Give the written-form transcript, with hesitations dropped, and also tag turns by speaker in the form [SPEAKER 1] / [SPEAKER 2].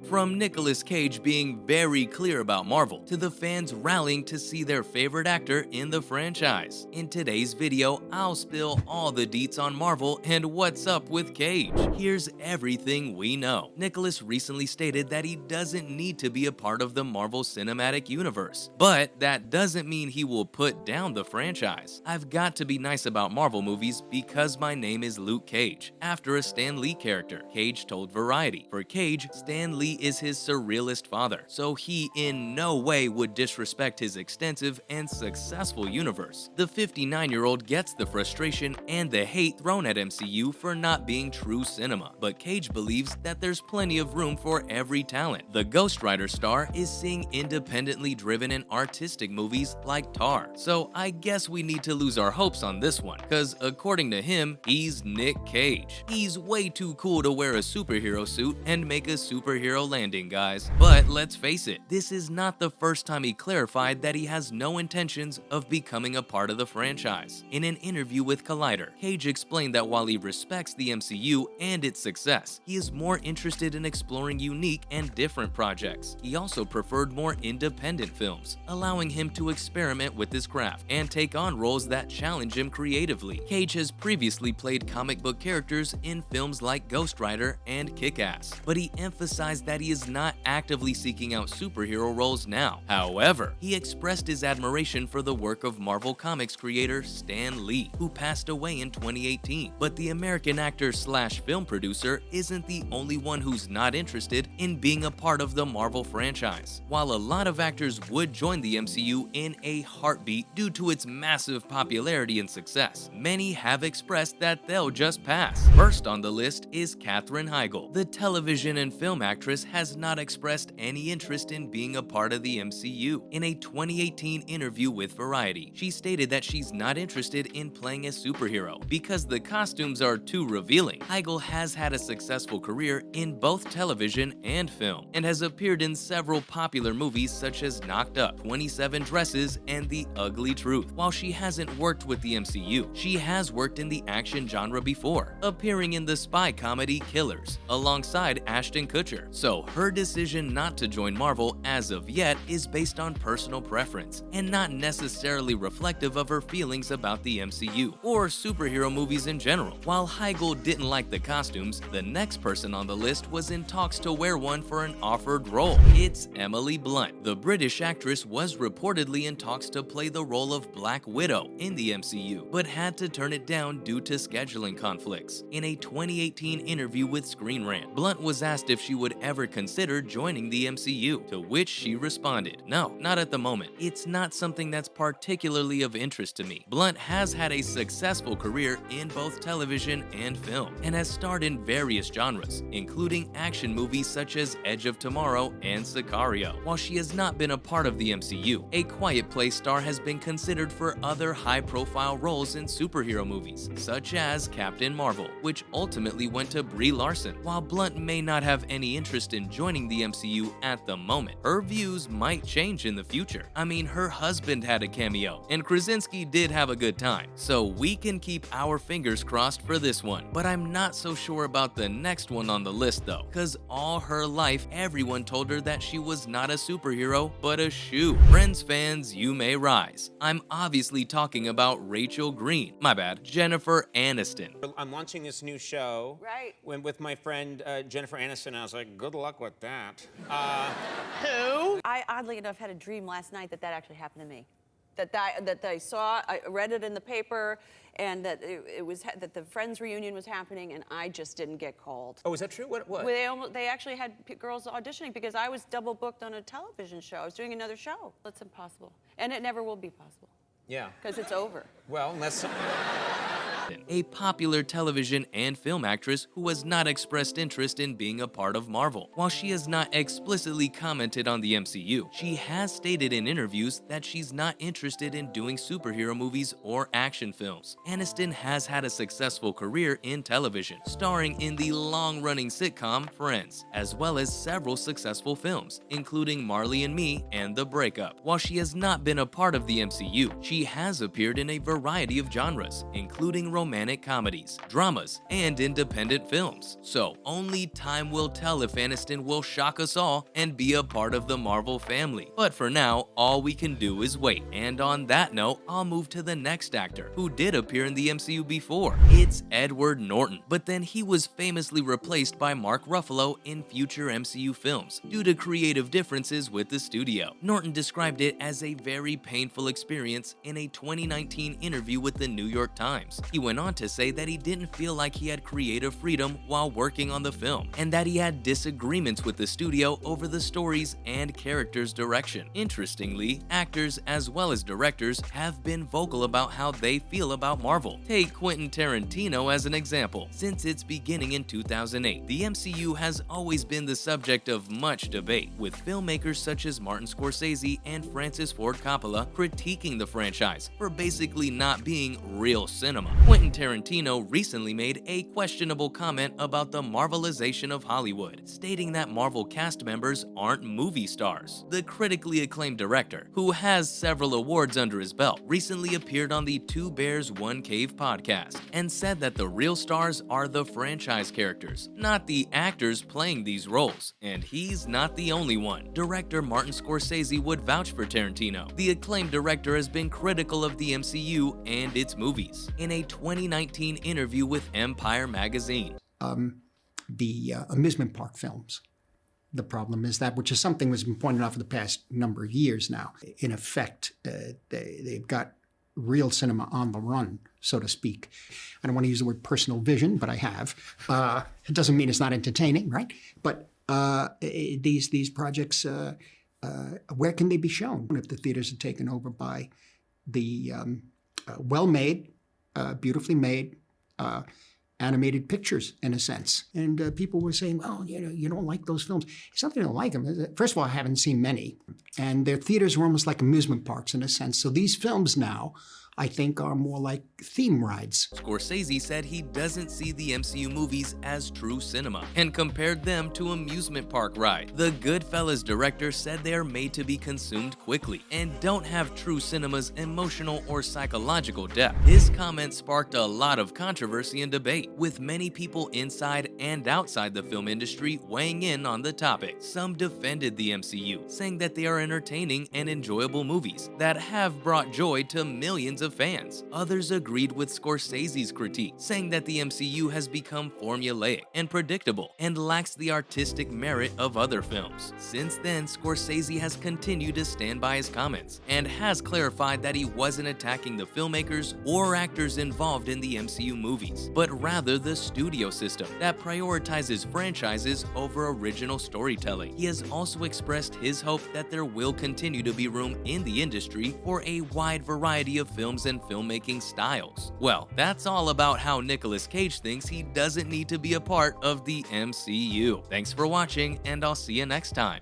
[SPEAKER 1] From Nicolas Cage being very clear about Marvel, to the fans rallying to see their favorite actor in the franchise. In today's video, I'll spill all the deets on Marvel and what's up with Cage. Here's everything we know. Nicolas recently stated that he doesn't need to be a part of the Marvel Cinematic Universe, but that doesn't mean he will put down the franchise. I've got to be nice about Marvel movies because my name is Luke Cage, after a Stan Lee character, Cage told Variety. For Cage, Stan Lee is his surrealist father, so he in no way would disrespect his extensive and successful universe. The 59-year-old gets the frustration and the hate thrown at MCU for not being true cinema, but Cage believes that there's plenty of room for every talent. The Ghost Rider star is seeing independently driven and artistic movies like Tar, so I guess we need to lose our hopes on this one, cause according to him, he's Nick Cage. He's way too cool to wear a superhero suit and make a superhero landing, guys. But let's face it, this is not the first time he clarified that he has no intentions of becoming a part of the franchise. In an interview with Collider, Cage explained that while he respects the MCU and its success, he is more interested in exploring unique and different projects. He also preferred more independent films, allowing him to experiment with his craft and take on roles that challenge him creatively. Cage has previously played comic book characters in films like Ghost Rider and Kick-Ass, but he emphasized that he is not actively seeking out superhero roles now. However, he expressed his admiration for the work of Marvel Comics creator Stan Lee, who passed away in 2018. But the American actor slash film producer isn't the only one who's not interested in being a part of the Marvel franchise. While a lot of actors would join the MCU in a heartbeat due to its massive popularity and success, many have expressed that they'll just pass. First on the list is Katherine Heigl. The television and film actress has not expressed any interest in being a part of the MCU. In a 2018 interview with Variety, she stated that she's not interested in playing a superhero because the costumes are too revealing. Heigl has had a successful career in both television and film, and has appeared in several popular movies such as Knocked Up, 27 Dresses, and The Ugly Truth. While she hasn't worked with the MCU, she has worked in the action genre before, appearing in the spy comedy Killers, alongside Ashton Kutcher. So her decision not to join Marvel as of yet is based on personal preference, and not necessarily reflective of her feelings about the MCU, or superhero movies in general. While Heigl didn't like the costumes, the next person on the list was in talks to wear one for an offered role. It's Emily Blunt. The British actress was reportedly in talks to play the role of Black Widow in the MCU, but had to turn it down due to scheduling conflicts. In a 2018 interview with Screen Rant, Blunt was asked if she would ever consider joining the MCU, to which she responded, "No, not at the moment. It's not something that's particularly of interest to me." Blunt has had a successful career in both television and film, and has starred in various genres, including action movies such as Edge of Tomorrow and Sicario. While she has not been a part of the MCU, A Quiet Place star has been considered for other high-profile roles in superhero movies, such as Captain Marvel, which ultimately went to Brie Larson. While Blunt may not have any interest in joining the MCU at the moment, her views might change in the future. I mean, her husband had a cameo, and Krasinski did have a good time, so we can keep our fingers crossed for this one. But I'm not so sure about the next one on the list though, cause all her life everyone told her that she was not a superhero, but a shoe. Friends fans, you may rise. I'm obviously talking about Rachel Green. My bad, Jennifer Aniston.
[SPEAKER 2] I'm launching this new show.
[SPEAKER 3] Right.
[SPEAKER 2] With my friend Jennifer Aniston. I was like, good luck with that.
[SPEAKER 3] Who? I, oddly enough, had a dream last night that actually happened to me. That I saw, I read it in the paper, and that that the Friends reunion was happening, and I just didn't get called.
[SPEAKER 2] Oh, is that true? What?
[SPEAKER 3] They actually had girls auditioning because I was double booked on a television show. I was doing another show. That's impossible, and it never will be possible.
[SPEAKER 2] Yeah.
[SPEAKER 3] Because it's over.
[SPEAKER 2] Well, unless...
[SPEAKER 1] A popular television and film actress who has not expressed interest in being a part of Marvel. While she has not explicitly commented on the MCU, she has stated in interviews that she's not interested in doing superhero movies or action films. Aniston has had a successful career in television, starring in the long-running sitcom Friends, as well as several successful films, including Marley and Me and The Breakup. While she has not been a part of the MCU, she she has appeared in a variety of genres, including romantic comedies, dramas, and independent films. So only time will tell if Aniston will shock us all and be a part of the Marvel family. But for now, all we can do is wait. And on that note, I'll move to the next actor who did appear in the MCU before. It's Edward Norton, but then he was famously replaced by Mark Ruffalo in future MCU films due to creative differences with the studio. Norton described it as a very painful experience in a 2019 interview with the New York Times. He went on to say that he didn't feel like he had creative freedom while working on the film, and that he had disagreements with the studio over the stories and characters' direction. Interestingly, actors as well as directors have been vocal about how they feel about Marvel. Take Quentin Tarantino as an example. Since its beginning in 2008, the MCU has always been the subject of much debate, with filmmakers such as Martin Scorsese and Francis Ford Coppola critiquing the franchise for basically not being real cinema. Quentin Tarantino recently made a questionable comment about the Marvelization of Hollywood, stating that Marvel cast members aren't movie stars. The critically acclaimed director, who has several awards under his belt, recently appeared on the Two Bears One Cave podcast and said that the real stars are the franchise characters, not the actors playing these roles. And he's not the only one. Director Martin Scorsese would vouch for Tarantino. The acclaimed director has been critical of the MCU and its movies. In a 2019 interview with Empire magazine,
[SPEAKER 4] the amusement park films. The problem is that, which is something that's been pointed out for the past number of years now. In effect, they've got real cinema on the run, so to speak. I don't want to use the word personal vision, but I have. It doesn't mean it's not entertaining, right? But these projects, where can they be shown if the theaters are taken over by the well-made, beautifully made, animated pictures, in a sense? And people were saying, oh, you don't like those films. It's not that I don't like them. First of all, I haven't seen many. And their theaters were almost like amusement parks, in a sense. So these films now, I think, are more like theme rides.
[SPEAKER 1] Scorsese said he doesn't see the MCU movies as true cinema and compared them to amusement park ride. The Goodfellas director said they are made to be consumed quickly and don't have true cinema's emotional or psychological depth. His comment sparked a lot of controversy and debate, with many people inside and outside the film industry weighing in on the topic. Some defended the MCU, saying that they are entertaining and enjoyable movies that have brought joy to millions of fans. Others agreed with Scorsese's critique, saying that the MCU has become formulaic and predictable and lacks the artistic merit of other films. Since then, Scorsese has continued to stand by his comments and has clarified that he wasn't attacking the filmmakers or actors involved in the MCU movies, but rather the studio system that prioritizes franchises over original storytelling. He has also expressed his hope that there will continue to be room in the industry for a wide variety of films and filmmaking styles. Well, that's all about how Nicolas Cage thinks he doesn't need to be a part of the MCU. Thanks for watching, and I'll see you next time.